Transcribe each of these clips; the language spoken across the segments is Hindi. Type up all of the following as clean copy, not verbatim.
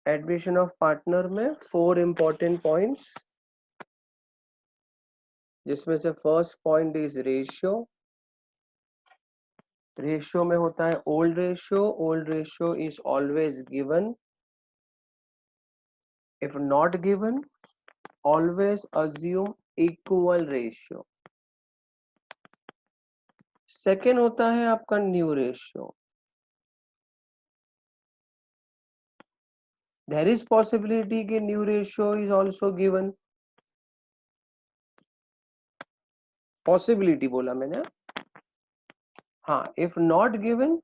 एडमिशन ऑफ पार्टनर में 4 इंपॉर्टेंट पॉइंट्स, जिसमें से first point is ratio. Ratio में होता है old ratio. Old ratio is always given. If not given, always assume equal ratio. Second होता है आपका new ratio. There is possibility कि new ratio is also given. Possibility बोला मैंने, हाँ। If not given,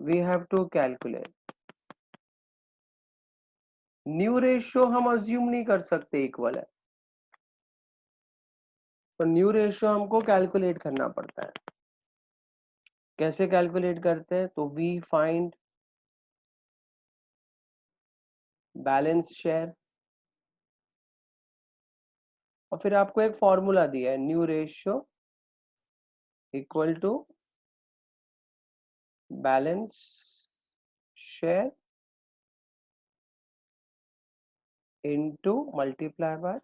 we have to calculate. New ratio हम अज्यूम नहीं कर सकते इक्वल है, तो न्यू रेशियो हमको कैलकुलेट करना पड़ता है। कैसे कैलकुलेट करते हैं? तो वी फाइंड बैलेंस शेयर, और फिर आपको एक फॉर्मूला दिया है, new ratio equal to balance share into multiply by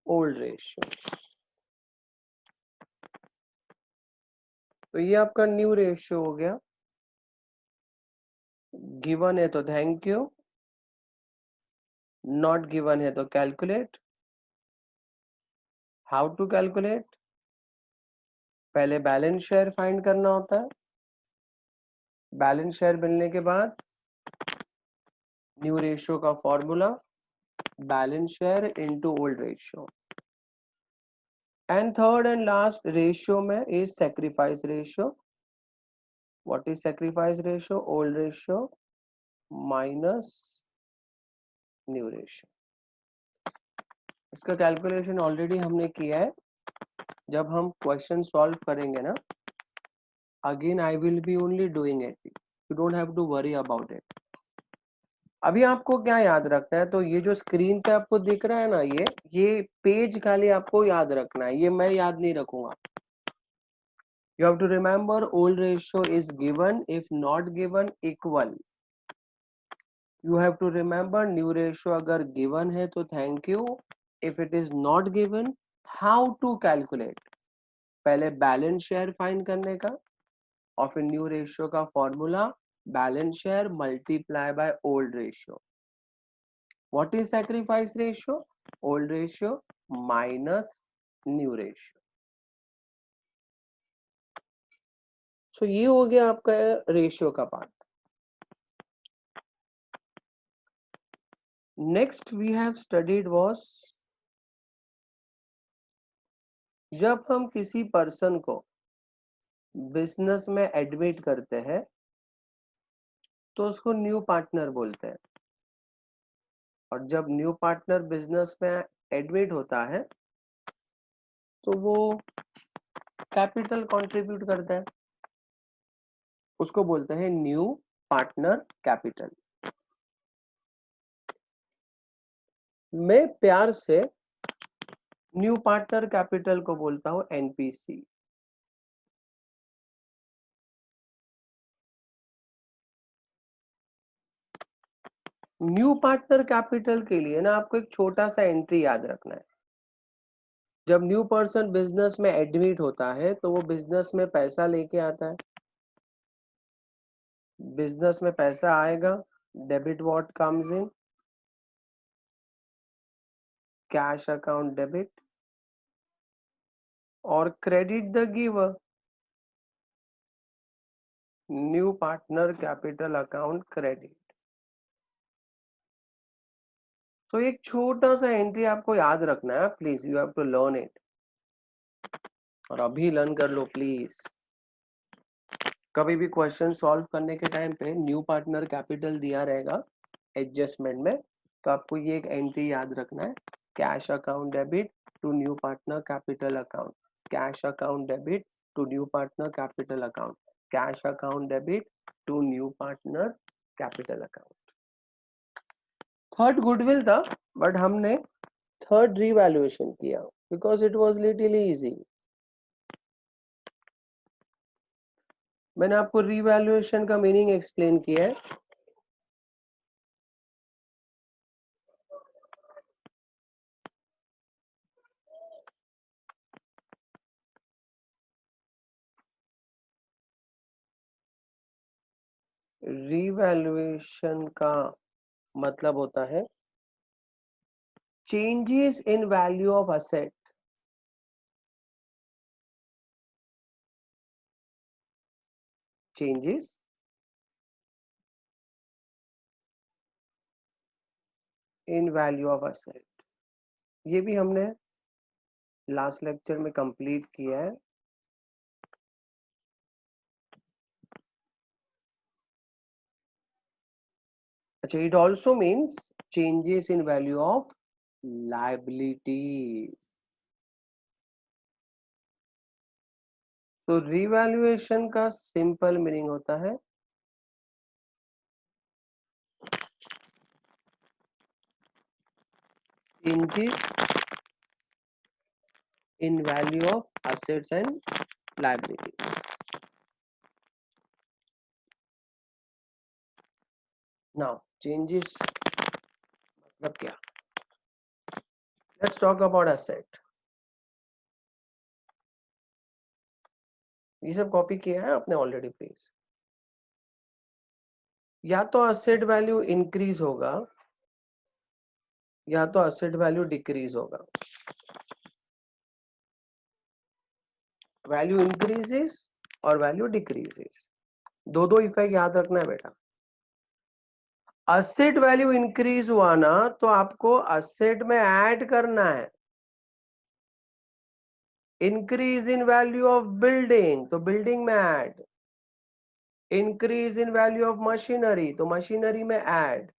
old ratio. तो ये आपका न्यू रेशियो हो गया। गिवन है तो थैंक यू, नॉट गिवन है तो कैलकुलेट। How to calculate? पहले बैलेंस शेयर फाइंड करना होता है। बैलेंस शेयर मिलने के बाद न्यू रेशियो का formula balance share into old ratio. And third and last ratio में is sacrifice ratio. What is sacrifice ratio? Old ratio minus new ratio. इसका कैलकुलेशन ऑलरेडी हमने किया है। जब हम क्वेश्चन सॉल्व करेंगे ना, again I will be only doing it, you don't have to worry about it. अभी आपको क्या याद रखना है? तो ये जो स्क्रीन पे आपको दिख रहा है ना, ये पेज खाली आपको याद रखना है, ये मैं याद नहीं रखूंगा। You have to remember old ratio is given, if not given equal. You have to remember new ratio अगर given है तो thank you, if it is not given, how to calculate? पहले बैलेंस शेयर फाइंड करने का, और फिर न्यू रेशियो का formula balance share multiply by old ratio. What is sacrifice ratio? Old ratio minus new ratio. So ये हो गया आपका रेशियो का part. Next we have studied was, जब हम किसी पर्सन को बिजनेस में एडमिट करते हैं तो उसको न्यू पार्टनर बोलते हैं, और जब न्यू पार्टनर बिजनेस में एडमिट होता है तो वो कैपिटल कंट्रीब्यूट करता है, उसको बोलते हैं न्यू पार्टनर कैपिटल। मैं प्यार से न्यू पार्टनर कैपिटल को बोलता हूं एनपीसी। न्यू पार्टनर कैपिटल के लिए ना आपको एक छोटा सा एंट्री याद रखना है। जब न्यू पर्सन बिजनेस में एडमिट होता है तो वो बिजनेस में पैसा लेके आता है। बिजनेस में पैसा आएगा, debit what comes in, cash account debit, और credit the giver, new partner capital account credit. तो एक छोटा सा एंट्री आपको याद रखना है, please you have to learn it, और अभी लर्न कर लो प्लीज। कभी भी क्वेश्चन सॉल्व करने के टाइम पे न्यू पार्टनर कैपिटल दिया रहेगा एडजस्टमेंट में, तो आपको ये एक एंट्री याद रखना है, cash account debit to new partner capital account, cash account debit to new partner capital account, cash account debit to new partner capital account. Third goodwill था, बट हमने थर्ड रिवैल्यूएशन किया because it was little easy. मैंने आपको रीवैल्यूएशन का मीनिंग एक्सप्लेन किया है। रीवैल्यूएशन का मतलब होता है changes in value of asset, changes in value of asset. ये भी हमने लास्ट लेक्चर में कंप्लीट किया है। अच्छा, it also means changes in value of liabilities. तो रिवैल्यूएशन का सिंपल मीनिंग होता है changes in value of assets and liabilities. Now changes मतलब क्या? Let's talk about asset. ये सब कॉपी किया है आपने ऑलरेडी प्लीज। या तो असेट वैल्यू इंक्रीज होगा या तो असेट वैल्यू डिक्रीज होगा। वैल्यू इंक्रीजेस और वैल्यू डिक्रीजेस, दो दो इफेक्ट याद रखना है बेटा। असेट वैल्यू इंक्रीज हुआ ना तो आपको असेट में ऐड करना है। Increase in value of building तो बिल्डिंग में add, increase in value of machinery तो मशीनरी में add,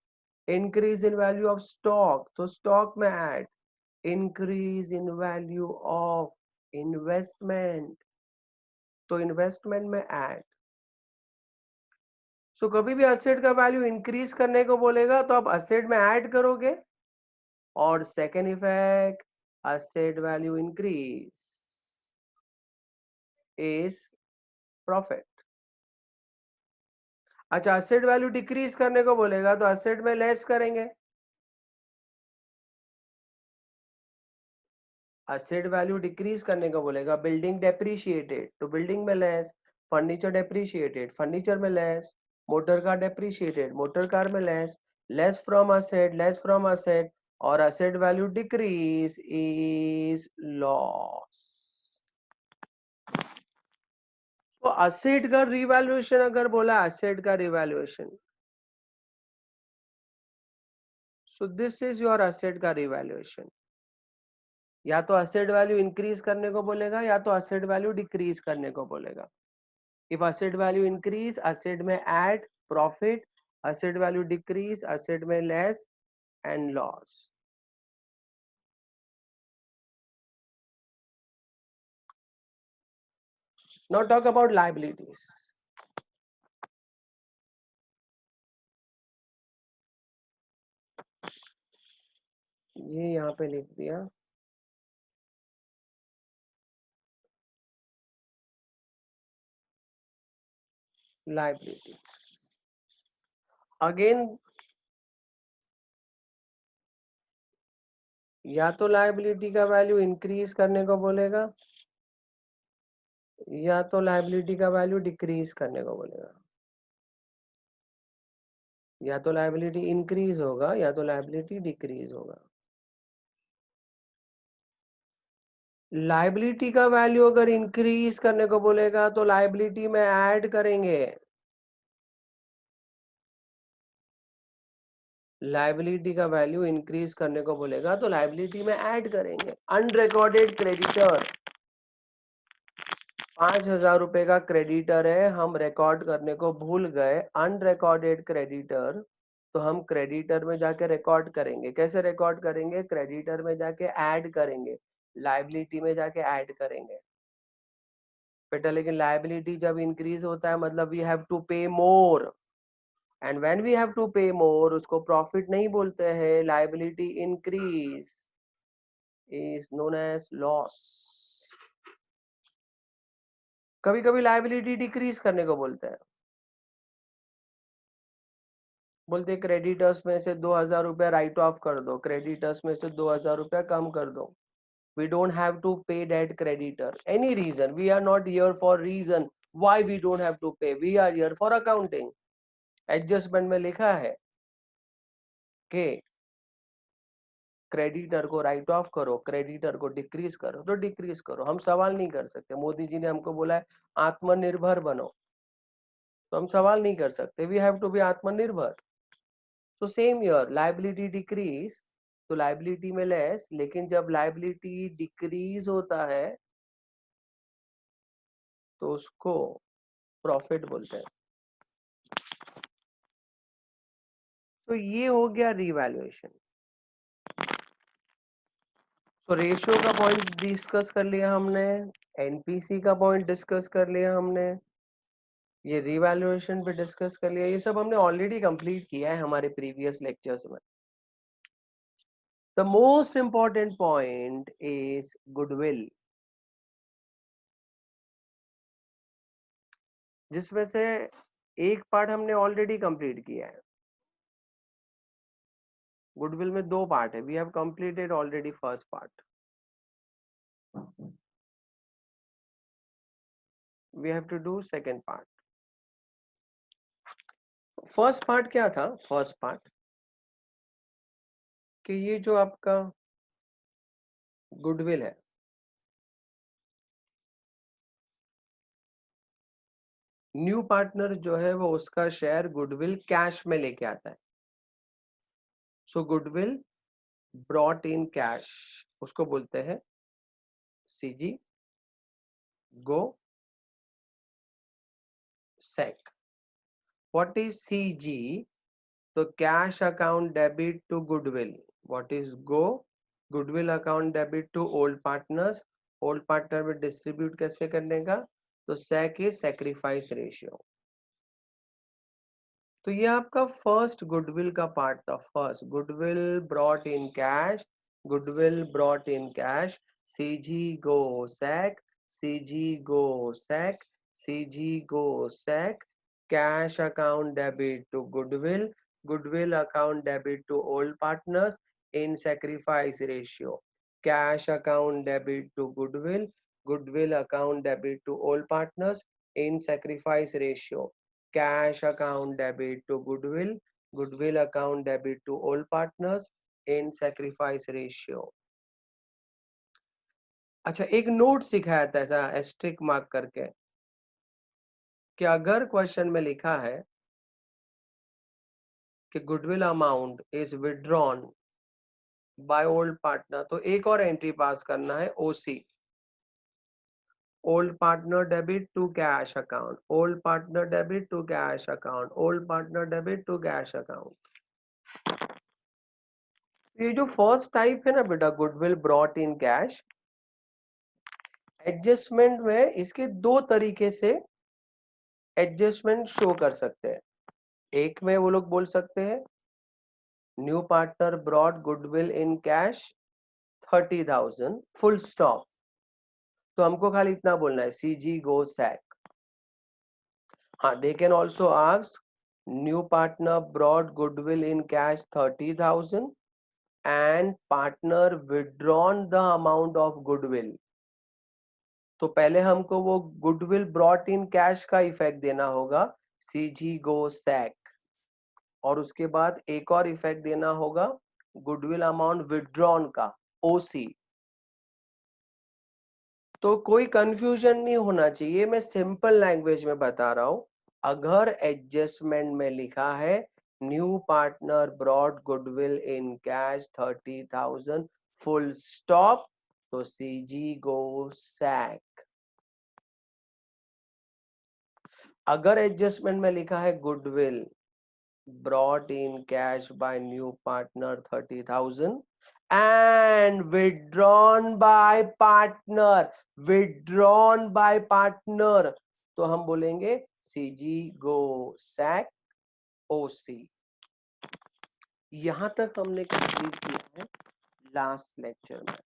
increase in value of stock तो स्टॉक में add, increase in value of investment तो इन्वेस्टमेंट में ऐड। सो कभी भी असेट का वैल्यू इंक्रीज करने को बोलेगा तो आप असेट में ऐड करोगे, और second effect asset value increase is profit. अच्छा, असेट वैल्यू डिक्रीज करने को बोलेगा तो असेट में लेस करेंगे। असेट वैल्यू डिक्रीज करने को बोलेगा, बिल्डिंग डेप्रिशिएटेड तो बिल्डिंग में लेस, फर्नीचर डेप्रिशिएटेड फर्नीचर में less, motor car depreciated motor car में लेस, लेस फ्रॉम असेट और asset value decrease is loss. तो असेट का रिवैल्यूएशन अगर बोला असेट का revaluation, so this is your asset का रिवैल्यूएशन। या तो असेट वैल्यू इंक्रीज करने को बोलेगा या तो असेट वैल्यू डिक्रीज करने को बोलेगा। If asset value increase, asset में add profit, asset value decrease, asset में less and loss. Now talk about liabilities. ये यहाँ पे लिख दिया, liabilities. Again, या तो लाइबिलिटी का वैल्यू इंक्रीज करने को बोलेगा या तो लाइबिलिटी का वैल्यू डिक्रीज करने को बोलेगा। या तो लाइबिलिटी इंक्रीज होगा या तो लाइबिलिटी डिक्रीज होगा। लाइबिलिटी का वैल्यू अगर इंक्रीज करने को बोलेगा तो लाइबिलिटी में ऐड करेंगे, लाइबिलिटी का वैल्यू इंक्रीज करने को बोलेगा तो लाइबिलिटी में ऐड करेंगे। अनरिकॉर्डेड क्रेडिटर 5,000 रुपए का क्रेडिटर है, हम रिकॉर्ड करने को भूल गए अनरिकॉर्डेड क्रेडिटर, तो हम क्रेडिटर में जाके रिकॉर्ड करेंगे। कैसे रिकॉर्ड करेंगे? क्रेडिटर में जाके ऐड करेंगे, लाइबिलिटी में जाके ऐड करेंगे बेटा। लेकिन लाइबिलिटी जब इंक्रीज होता है मतलब we have to pay more, and when we have to pay more उसको प्रॉफिट नहीं बोलते हैं, liability increase is known as loss. कभी कभी लायबिलिटी डिक्रीज करने को बोलते हैं, बोलते क्रेडिटर्स में से 2,000 रुपया राइट ऑफ कर दो, क्रेडिटर्स में से 2,000 रुपया कम कर दो. We don't have to pay that creditor. Any reason. We are not here for reason why we don't have to pay. We are here for accounting. Adjustment में लिखा है कि क्रेडिटर को राइट ऑफ करो, क्रेडिटर को डिक्रीज करो तो डिक्रीज करो. हम सवाल नहीं कर सकते. मोदी जी ने हमको बोला है आत्मनिर्भर बनो, तो हम सवाल नहीं कर सकते. वी हैव टू बी आत्मनिर्भर. तो सेम ईयर लाइबिलिटी डिक्रीज, तो लाइबिलिटी में लेस, लेकिन जब लाइबिलिटी डिक्रीज होता है तो उसको प्रॉफिट बोलते हैं. तो ये हो गया रिवैल्यूएशन. तो रेशियो का पॉइंट डिस्कस कर लिया हमने, एनपीसी का पॉइंट डिस्कस कर लिया हमने, ये रिवैल्यूएशन पे डिस्कस कर लिया. ये सब हमने ऑलरेडी कंप्लीट किया है हमारे प्रीवियस लेक्चर्स में. The most important point is goodwill, जिसमें से एक पार्ट हमने ऑलरेडी कंप्लीट किया है. गुडविल में 2 पार्ट है. We have completed already first part. We have to do second part. First part क्या था? फर्स्ट पार्ट कि ये जो आपका गुडविल है, न्यू पार्टनर जो है वो उसका शेयर गुडविल कैश में लेके आता है. So goodwill brought in cash, उसको बोलते हैं CG go sac. What is CG? तो cash account debit to goodwill. What is GO? Goodwill account debit to old partners. Old partner में डिस्ट्रीब्यूट कैसे करने का? तो सेक इज सैक्रिफाइस रेशियो. तो ये आपका फर्स्ट गुडविल का पार्ट था. First goodwill brought in cash, goodwill brought in cash, CG go sac, CG go sac, CG go sac, cash account debit to goodwill, goodwill account debit to old partners in sacrifice ratio. Cash account debit to goodwill, goodwill account debit to old partners in sacrifice ratio. Cash account debit to goodwill, goodwill account debit to all partners in sacrifice ratio. अच्छा, एक नोट सिखाया था ऐसा एस्ट्रिक मार्क करके कि अगर क्वेश्चन में लिखा है कि goodwill amount is withdrawn by old partner, तो एक और एंट्री पास करना है ओसी, old partner debit to cash account, old partner debit to cash account, old partner debit to cash account. ये जो फर्स्ट टाइप है ना बेटा goodwill brought in cash, adjustment में इसके 2 तरीके से एडजस्टमेंट शो कर सकते हैं. एक में वो लोग बोल सकते हैं new partner brought goodwill in cash 30,000 full stop. तो हमको खाली इतना बोलना है सीजी गो सैक. हाँ, they can also ask new partner brought goodwill in cash 30,000 and partner withdrawn the amount of goodwill. तो पहले हमको वो गुडविल ब्रॉट इन कैश का इफेक्ट देना होगा सीजी गो सैक, और उसके बाद एक और इफेक्ट देना होगा गुडविल अमाउंट विड्रॉन का ओसी. तो कोई कंफ्यूजन नहीं होना चाहिए, मैं सिंपल लैंग्वेज में बता रहा हूं. अगर एडजस्टमेंट में लिखा है new partner brought goodwill in cash 30,000 full stop, तो सीजी गो सैक. अगर एडजस्टमेंट में लिखा है goodwill brought in cash by new partner 30,000 and withdrawn by partner, withdrawn by partner, तो हम बोलेंगे सीजी गो सैक ओसी. यहां तक हमने कंप्लीट किया है लास्ट लेक्चर में.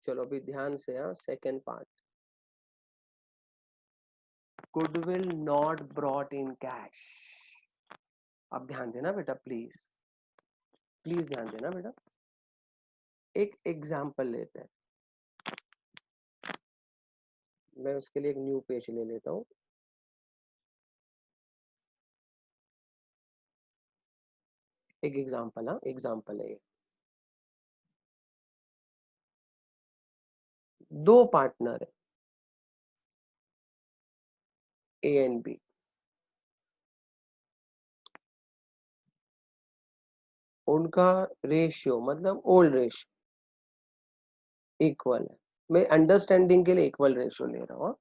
चलो अभी ध्यान से, second part. Goodwill not brought in cash. अब ध्यान देना बेटा, प्लीज प्लीज ध्यान देना बेटा। एक एग्जाम्पल लेते हैं, मैं उसके लिए एक न्यू पेज ले लेता हूं। एक एग्जाम्पल, हाँ एग्जाम्पल है ये। दो पार्टनर है, ए एंड बी। उनका रेशियो मतलब ओल्ड रेशियो इक्वल है। मैं अंडरस्टैंडिंग के लिए इक्वल रेशियो ले रहा हूँ।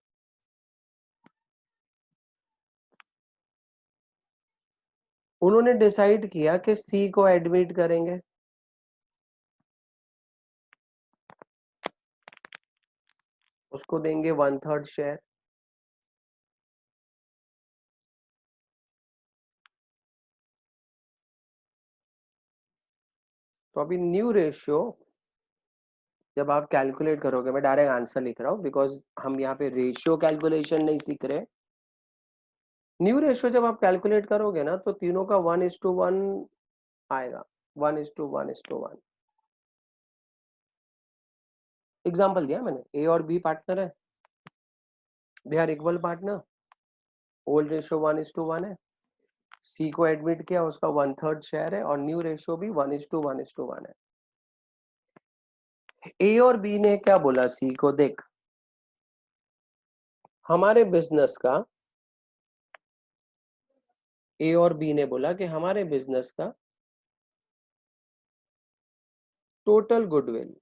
उन्होंने डिसाइड किया कि सी को एडमिट करेंगे, उसको देंगे 1/3 शेयर। तो अभी न्यू रेशियो जब आप कैलकुलेट करोगे, मैं डायरेक्ट आंसर लिख रहा हूँ बिकॉज हम यहाँ पे रेशियो कैलकुलेशन नहीं सीख रहे। न्यू रेशियो जब आप कैलकुलेट करोगे ना, तो तीनों का 1:1 आएगा। 1:1:1। एग्जाम्पल दिया मैंने, ए और बी पार्टनर है, they are equal partner, old ratio 1:1 है। सी को एडमिट किया, उसका 1/3 शेयर है, और न्यू रेशियो भी 1:1 है। ए और बी ने क्या बोला सी को, देख हमारे बिजनेस का, ए और बी ने बोला कि हमारे बिजनेस का टोटल गुडविल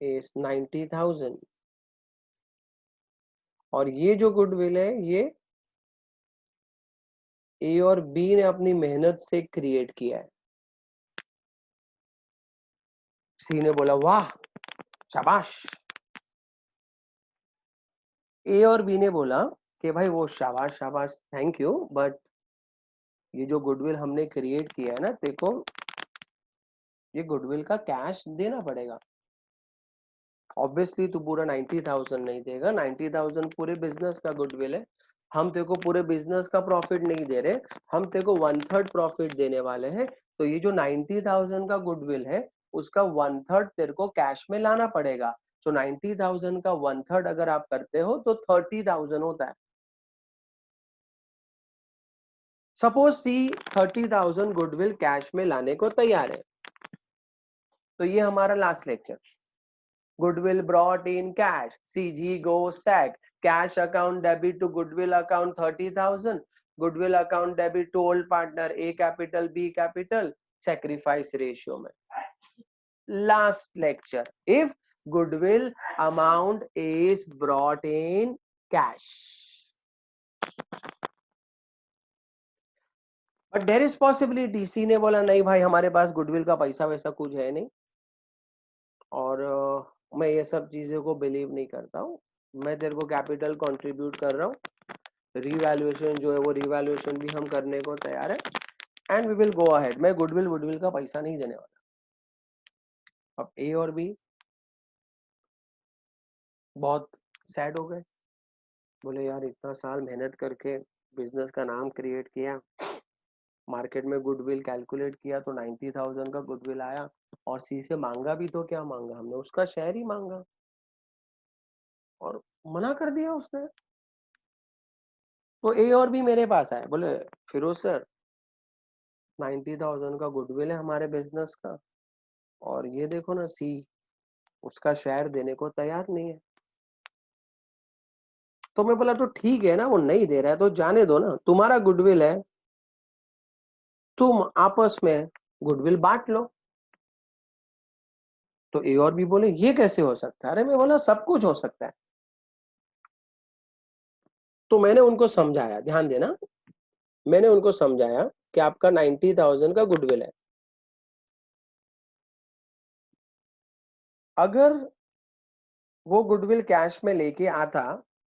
इज 90,000, और ये जो गुडविल है ये ए और बी ने अपनी मेहनत से क्रिएट किया है। सी ने बोला वाह शाबाश। ए और बी ने बोला कि भाई वो शाबाश शाबाश थैंक यू, बट ये जो गुडविल हमने क्रिएट किया है ना, देखो ये गुडविल का कैश देना पड़ेगा। ऑब्वियसली तू पूरा 90,000 नहीं देगा, 90,000 पूरे बिजनेस का गुडविल है। हम तेरे को पूरे बिजनेस का प्रॉफिट नहीं दे रहे, हम तेरे को 1/3 प्रॉफिट देने वाले हैं। तो ये जो 90,000 का गुडविल है, उसका 1/3 तेरे को कैश में लाना पड़ेगा। तो 90,000 का 1/3 अगर आप करते हो तो 30,000 होता है। सपोज सी 30,000 गुडविल कैश में लाने को तैयार है। तो ये हमारा last lecture, goodwill brought in cash, CG goes SAC, cash account debit to goodwill account 30,000, goodwill account debit to old partner A capital B capital, sacrifice ratio में last lecture, if goodwill amount is brought in cash, but there is possibility C ने बोला नहीं भाई हमारे पास गुडविल का पैसा वैसा कुछ है नहीं, और मैं ये सब चीज़ों को बिलीव नहीं करता हूँ। मैं तेरे को कैपिटल कंट्रीब्यूट कर रहा हूँ, रीवैल्यूएशन जो है वो रीवैल्यूएशन भी हम करने को तैयार है, and we will go ahead. मैं गुडविल वुडविल का पैसा नहीं देने वाला। अब ए और बी बहुत सैड हो गए, बोले यार इतना साल मेहनत करके बिजनेस का नाम क्रिएट किया, मार्केट में गुडविल कैलकुलेट किया तो 90,000 का गुडविल आया, और सी से मांगा भी तो क्या मांगा, हमने उसका शेयर ही मांगा और मना कर दिया उसने। तो ए और बी मेरे पास आए, बोले फिरोज सर 90,000 का गुडविल है हमारे बिजनेस का, और ये देखो ना सी उसका शेयर देने को तैयार नहीं है। तो मैं बोला तो ठीक है ना, वो नहीं दे रहा है तो जाने दो ना, तुम्हारा गुडविल है, तुम आपस में गुडविल बांट लो। तो ए और बी बोले ये कैसे हो सकता है, अरे मैं बोला सब कुछ हो सकता है। तो मैंने उनको समझाया, ध्यान देना, मैंने उनको समझाया कि आपका 90,000 का गुडविल है, अगर वो गुडविल कैश में लेके आता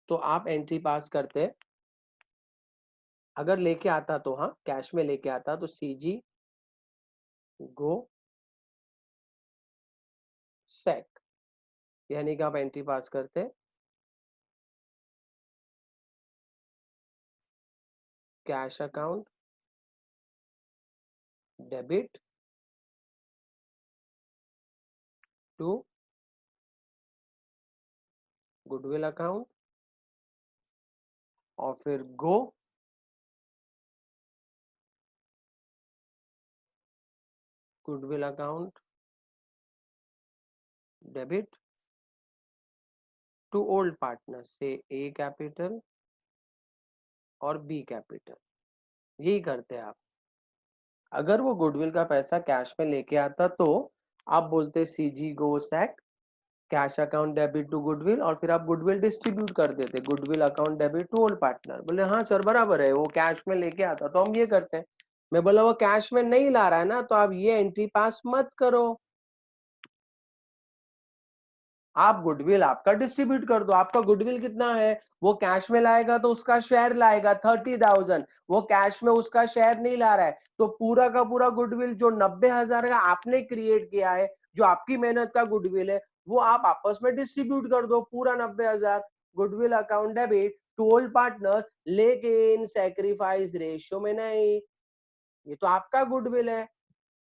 तो आप एंट्री पास करते, अगर लेके आता तो हाँ कैश में लेके आता तो सीजी गो सेक, यानी कि आप एंट्री पास करते, cash account debit to goodwill account और फिर गो goodwill account debit to old partner से ए कैपिटल और बी कैपिटल। यही करते हैं आप। अगर वो गुडविल का पैसा कैश में लेके आता तो आप बोलते CG go sac cash account debit to goodwill और फिर आप गुडविल डिस्ट्रीब्यूट कर देते goodwill account debit to old partner. बोले हाँ सर बराबर है, वो कैश में लेके आता तो हम ये करते हैं। मैं बोला वो कैश में नहीं ला रहा है ना, तो आप ये एंट्री पास मत करो, आप गुडविल आपका डिस्ट्रीब्यूट कर दो। आपका गुडविल कितना है, वो कैश में लाएगा तो उसका शेयर लाएगा 30,000, वो कैश में उसका शेयर नहीं ला रहा है, तो पूरा का पूरा गुडविल जो 90,000 का आपने क्रिएट किया है, जो आपकी मेहनत का गुडविल है, वो आप आपस में डिस्ट्रीब्यूट कर दो पूरा 90,000 goodwill account debit to old partner, लेकिन सैक्रिफाइस रेशियो में नहीं। ये तो आपका गुडविल है।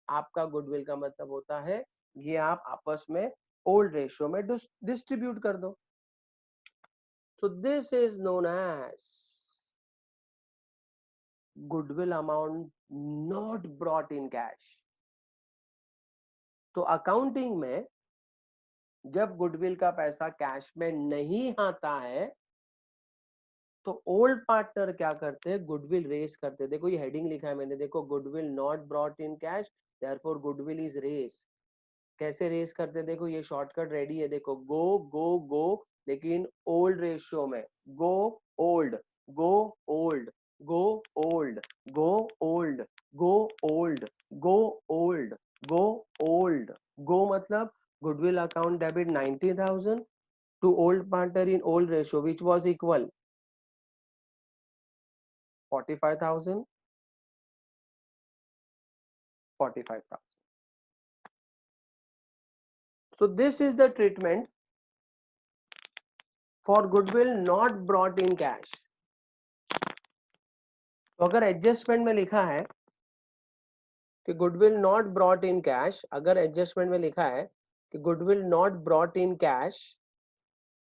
आपका गुडविल का मतलब होता है ये आप आपस में ओल्ड रेशियो में डिस्ट्रीब्यूट कर दो। So this is known as goodwill amount not brought in cash. तो अकाउंटिंग में जब गुडविल का पैसा कैश में नहीं आता है तो ओल्ड पार्टनर क्या करते हैं, गुडविल रेस करते हैं। देखो ये हेडिंग लिखा है मैंने, देखो goodwill not brought in cash therefore goodwill is raise. कैसे रेस करते हैं, देखो ये शॉर्टकट रेडी है, देखो गो गो गो, लेकिन ओल्ड रेशियो में, go old go old go old go old go old go old go old. Go मतलब goodwill account debit 90,000 to old partner in old ratio which was equal 45,000 45,000। So this is the treatment for goodwill not brought in cash. तो अगर एडजस्टमेंट में लिखा है कि goodwill not brought in cash, अगर एडजस्टमेंट में लिखा है कि goodwill not brought in cash,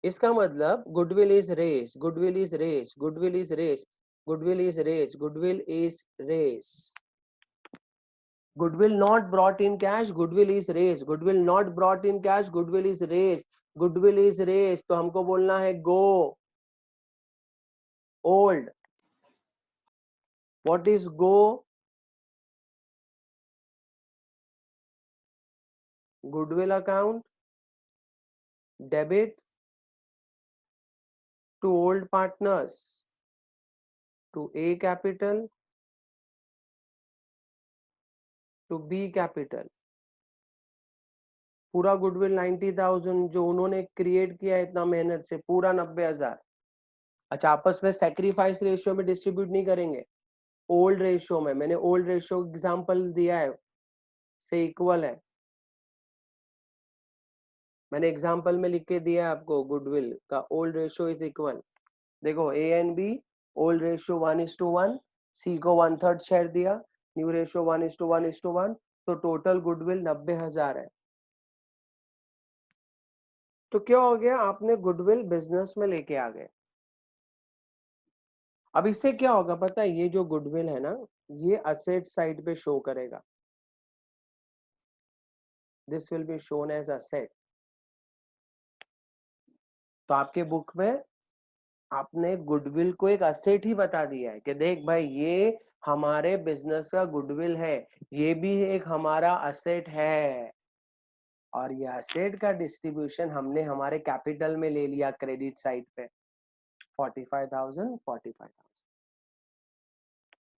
इसका मतलब goodwill is raised, goodwill is raised, goodwill is raised, goodwill is raised, goodwill is raised. Goodwill not brought in cash, goodwill is raised, goodwill not brought in cash, goodwill is raised, goodwill is raised. तो हमको बोलना है GO old. What is GO, goodwill account debit to old partners to A capital to B capital। पूरा गुडविल 90,000 जो उन्होंने क्रिएट किया इतना मेहनत से, पूरा 90,000। अच्छा आपस में सैक्रिफाइस रेशियो में डिस्ट्रीब्यूट नहीं करेंगे, ओल्ड रेशियो में। मैंने ओल्ड रेशियो एग्जांपल दिया है, से इक्वल है, मैंने एग्जांपल में लिख के दिया है आपको, गुडविल का ओल्ड रेशियो इज इक्वल। देखो A and B old ratio 1:1, C को 1/3 शेयर दिया, न्यू रेशियो 1:1:1, तो टोटल गुडविल 90,000 है। तो क्या हो गया, आपने गुडविल बिजनेस में लेके आ गए। अब इससे क्या होगा पता है, ये जो गुडविल है ना, ये असेट साइड पे शो करेगा, this will be shown as asset. तो आपके बुक में आपने गुडविल को एक असेट ही बता दिया है कि देख भाई ये हमारे बिजनेस का गुडविल है, ये भी एक हमारा असेट है, और ये असेट का डिस्ट्रीब्यूशन हमने हमारे कैपिटल में ले लिया क्रेडिट साइड पे 45,000 45,000।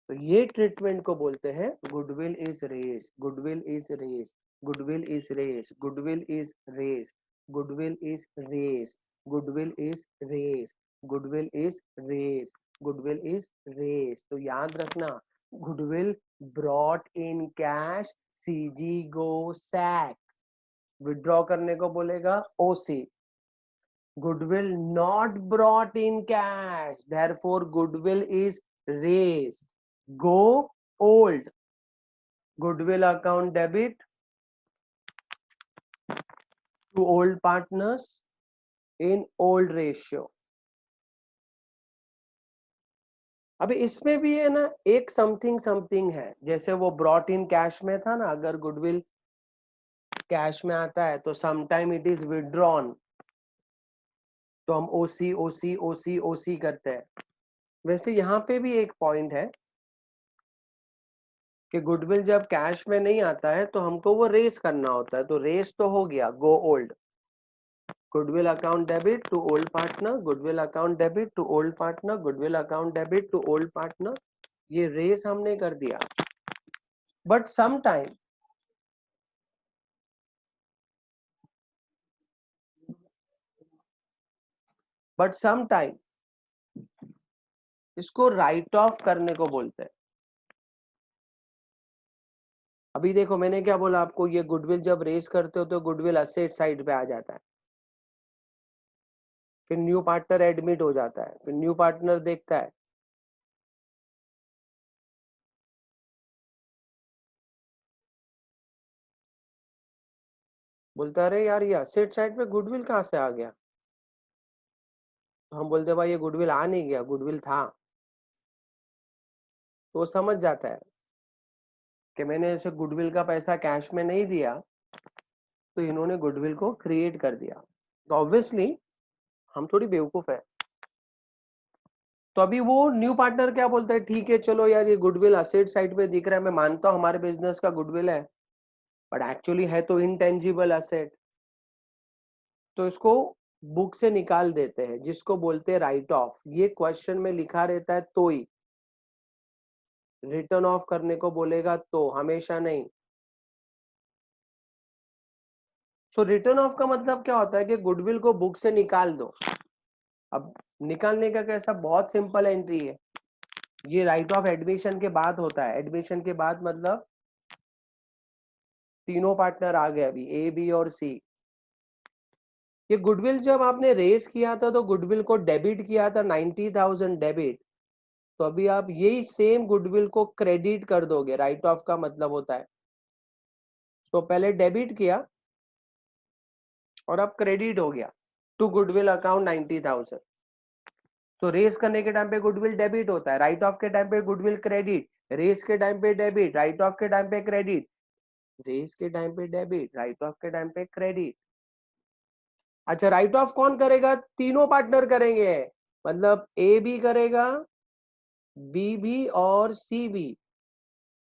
तो ये ट्रीटमेंट को बोलते हैं goodwill is raised, goodwill is raised, goodwill is raised, goodwill is raised, goodwill is raised, goodwill is raised, goodwill is raised, goodwill is raised. तो याद रखना, goodwill brought in cash CG go sac, withdraw करने को बोलेगा OC. Goodwill not brought in cash therefore goodwill is raised, go old, goodwill account debit to old partners in old ratio. अभी इसमें भी है ना एक समथिंग समथिंग है, जैसे वो ब्रॉट इन कैश में था ना, अगर गुडविल कैश में आता है तो समटाइम इट इज विड्रॉन, तो हम ओसी ओसी ओसी ओसी करते हैं। वैसे यहाँ पे भी एक पॉइंट है कि गुडविल जब कैश में नहीं आता है तो हमको वो रेस करना होता है, तो रेस तो हो गया, GO old, goodwill account debit to old partner, goodwill account debit to old partner, goodwill account debit to old partner, ये रेस हमने कर दिया। बट सम टाइम इसको राइट ऑफ करने को बोलते हैं। अभी देखो मैंने क्या बोला आपको, ये गुडविल जब रेस करते हो तो गुडविल असेट साइड पे आ जाता है, फिर न्यू पार्टनर एडमिट हो जाता है, फिर न्यू पार्टनर देखता है, बोलता अरे यार ये असेट साइड पे गुडविल कहाँ से आ गया, तो हम बोलते भाई ये गुडविल आ नहीं गया, गुडविल था। तो वो समझ जाता है कि मैंने ऐसे गुडविल का पैसा कैश में नहीं दिया, तो इन्होंने गुडविल को क्रिएट कर दिया। तो ऑब्वियसली हम थोड़ी बेवकूफ है। तो अभी वो न्यू पार्टनर क्या बोलता है, ठीक है चलो यार ये गुडविल असेट साइड पे दिख रहा है, मैं मानता हूँ हमारे बिजनेस का गुडविल है, बट एक्चुअली है तो इनटेंजिबल असेट, तो इसको बुक से निकाल देते हैं, जिसको बोलते हैं राइट ऑफ। ये क्वेश्चन में लिखा रहता है तो ही, रिटर्न ऑफ करने को बोलेगा तो, हमेशा नहीं। सो रिटर्न ऑफ का मतलब क्या होता है कि गुडविल को बुक से निकाल दो। अब निकालने का कैसा, बहुत सिंपल एंट्री है, ये राइट ऑफ एडमिशन के बाद होता है। एडमिशन के बाद मतलब तीनों पार्टनर आ गए अभी, ए बी और सी। ये गुडविल जब आपने रेज किया था तो गुडविल को डेबिट किया था 90,000 डेबिट, तो अभी आप यही सेम गुडविल को क्रेडिट कर दोगे, राइट ऑफ का मतलब होता है। तो पहले डेबिट किया और अब क्रेडिट हो गया टू गुडविल अकाउंट 90,000। तो रेस करने के टाइम पे गुडविल डेबिट होता है, राइट ऑफ के टाइम पे गुडविल क्रेडिट, रेस के टाइम पे डेबिट, राइट ऑफ के टाइम पे क्रेडिट, रेस के टाइम पे डेबिट, राइट ऑफ के टाइम पे क्रेडिट। अच्छा राइट ऑफ कौन करेगा, तीनों पार्टनर करेंगे, मतलब ए भी करेगा, बी भी और सी भी।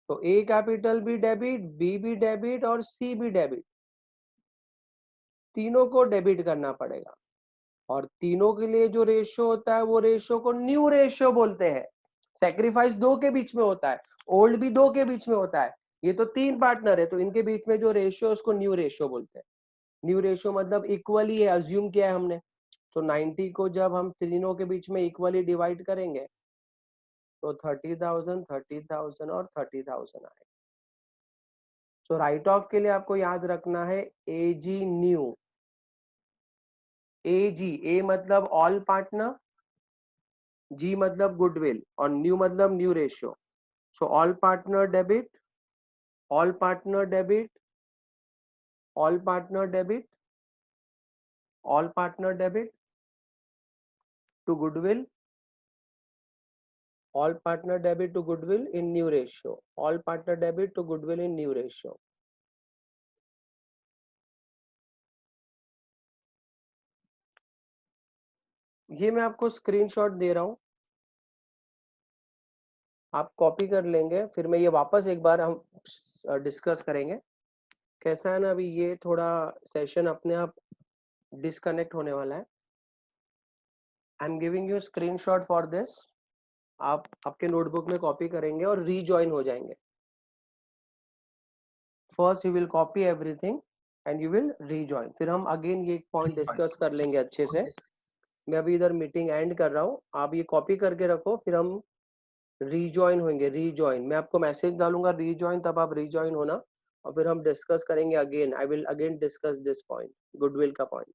तो ए कैपिटल भी डेबिट, बी भी डेबिट और सी भी डेबिट, तीनों को डेबिट करना पड़ेगा। और तीनों के लिए जो रेशियो होता है वो रेशियो को न्यू रेशियो बोलते हैं। सेक्रीफाइस दो के बीच में होता है, ओल्ड भी दो के बीच में होता है, ये तो तीन पार्टनर है, तो इनके बीच में जो रेशियो उसको न्यू रेशियो बोलते हैं। न्यू रेशियो मतलब इक्वली है, अज्यूम किया है हमने। तो 90 को जब हम तीनों के बीच में इक्वली डिवाइड करेंगे तो 30,000, 30,000 और 30,000 आए। सो राइट ऑफ के लिए आपको याद रखना है ए जी न्यू। ए जी, ए मतलब ऑल पार्टनर, जी मतलब गुडविल और न्यू मतलब new ratio. So all partner debit, all partner debit, all partner debit, all partner debit to goodwill, all partner debit to goodwill in new ratio, all partner debit to goodwill in new ratio। ये मैं आपको स्क्रीनशॉट दे रहा हूं, आप कॉपी कर लेंगे, फिर मैं ये वापस एक बार हम डिस्कस करेंगे। कैसा है ना, अभी ये थोड़ा सेशन अपने आप डिस्कनेक्ट होने वाला है। I am giving you screenshot for this, आप आपके नोटबुक में कॉपी करेंगे और रीजॉइन हो जाएंगे। First you will copy everything and you will rejoin, फिर हम अगेन ये पॉइंट डिस्कस कर लेंगे अच्छे से। मैं अभी इधर मीटिंग एंड कर रहा हूँ, आप ये कॉपी करके रखो, फिर हम रीजॉइन होंगे। रीजॉइन मैं आपको मैसेज डालूंगा रीजॉइन, तब आप रीजॉइन होना और फिर हम डिस्कस करेंगे again. I will again discuss this point, goodwill का पॉइंट।